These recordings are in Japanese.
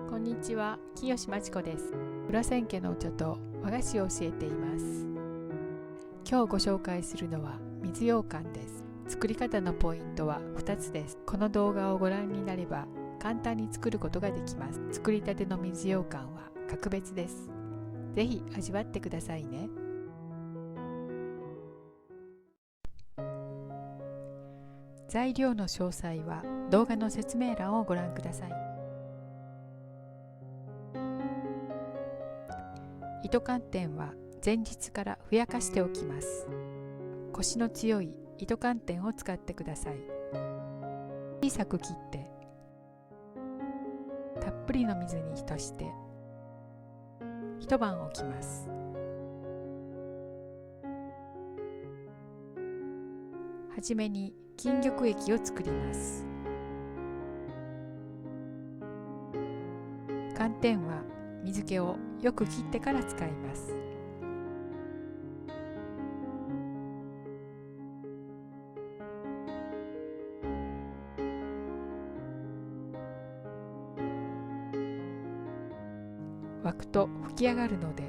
こんにちは、清まちこです。裏千家のお茶と和菓子を教えています。今日ご紹介するのは水羊羹です。作り方のポイントは2つです。この動画をご覧になれば簡単に作ることができます。作りたての水羊羹は格別です。ぜひ味わってくださいね。材料の詳細は動画の説明欄をご覧ください。糸寒天は前日からふやかしておきます。コシの強い糸寒天を使ってください。小さく切ってたっぷりの水に浸して一晩置きます。はじめに金玉液を作ります。寒天は水気をよく切ってから使います。沸くと吹き上がるので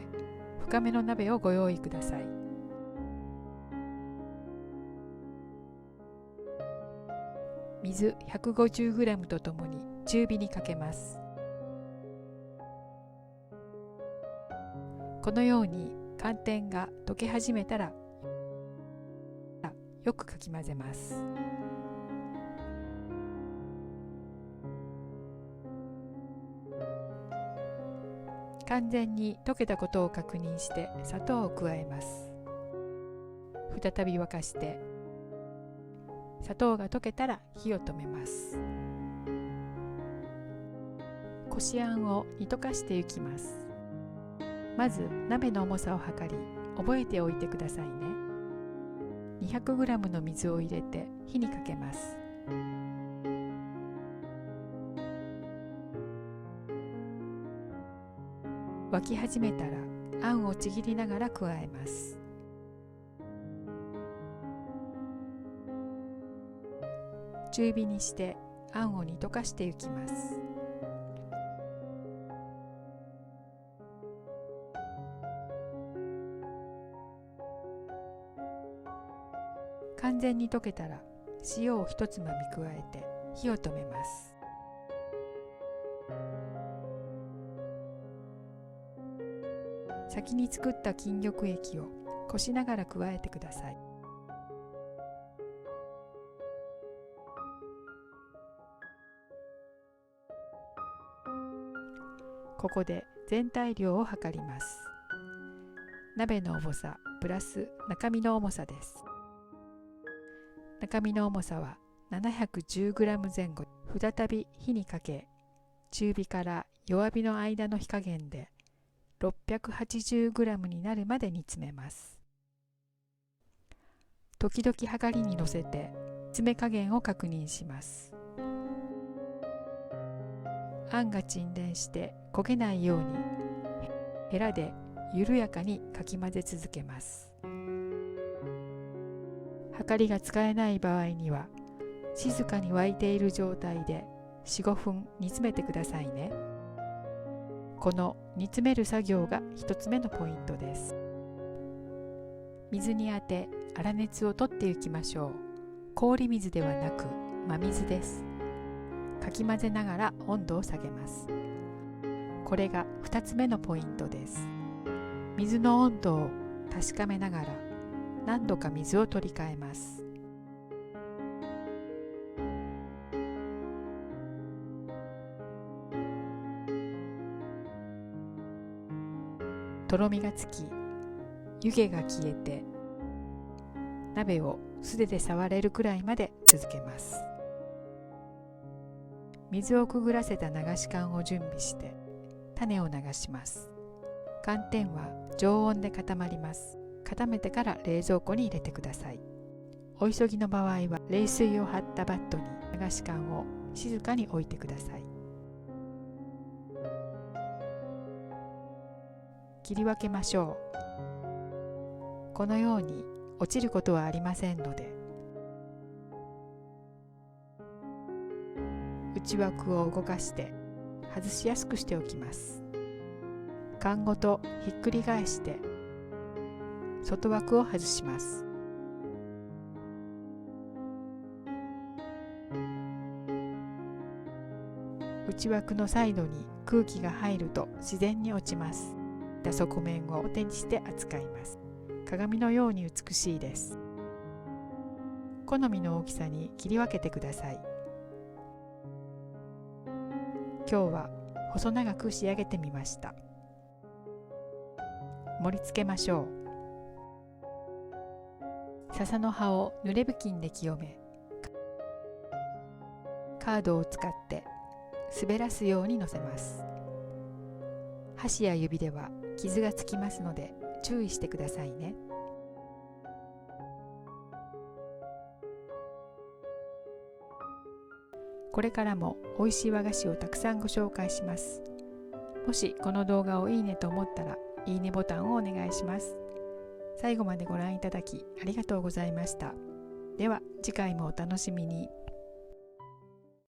深めの鍋をご用意ください。水 150g とともに中火にかけます。このように寒天が溶け始めたらよくかき混ぜます。完全に溶けたことを確認して砂糖を加えます。再び沸かして砂糖が溶けたら火を止めます。こしあんを煮溶かしていきます。まず鍋の重さを測り覚えておいてくださいね。 200g の水を入れて火にかけます。沸き始めたらあんをちぎりながら加えます。中火にしてあんを煮溶かしていきます。完全に溶けたら塩を一つまみ加えて火を止めます。先に作った金玉液をこしながら加えてください。ここで全体量を測ります。鍋の重さプラス中身の重さです。中身の重さは 710g 前後。再び火にかけ中火から弱火の間の火加減で 680g になるまで煮詰めます。時々はかりにのせて詰め加減を確認します。あんが沈殿して焦げないようにヘラで緩やかにかき混ぜ続けます。はかりが使えない場合には静かに沸いている状態で 4,5 分煮詰めてくださいね。この煮詰める作業が1つ目のポイントです。水に当て粗熱を取っていきましょう。氷水ではなく真水です。かき混ぜながら温度を下げます。これが2つ目のポイントです。水の温度を確かめながら何度か水を取り替えます。とろみがつき湯気が消えて鍋を素手で触れるくらいまで続けます。水をくぐらせた流し函を準備して種を流します。寒天は常温で固まります。固めてから冷蔵庫に入れてください。お急ぎの場合は冷水を張ったバットに流し函を静かに置いてください。切り分けましょう。このように落ちることはありませんので、内枠を動かして外しやすくしておきます。缶ごとひっくり返して外枠を外します。内枠のサイドに空気が入ると自然に落ちます。底面を手にして扱います。鏡のように美しいです。好みの大きさに切り分けてください。今日は細長く仕上げてみました。盛り付けましょう。笹の葉を濡れ布巾で清め、カードを使って滑らすようにのせます。箸や指では傷がつきますので注意してくださいね。これからも美味しい和菓子をたくさんご紹介します。もしこの動画をいいねと思ったらいいねボタンをお願いします。最後までご覧いただきありがとうございました。では次回もお楽しみに。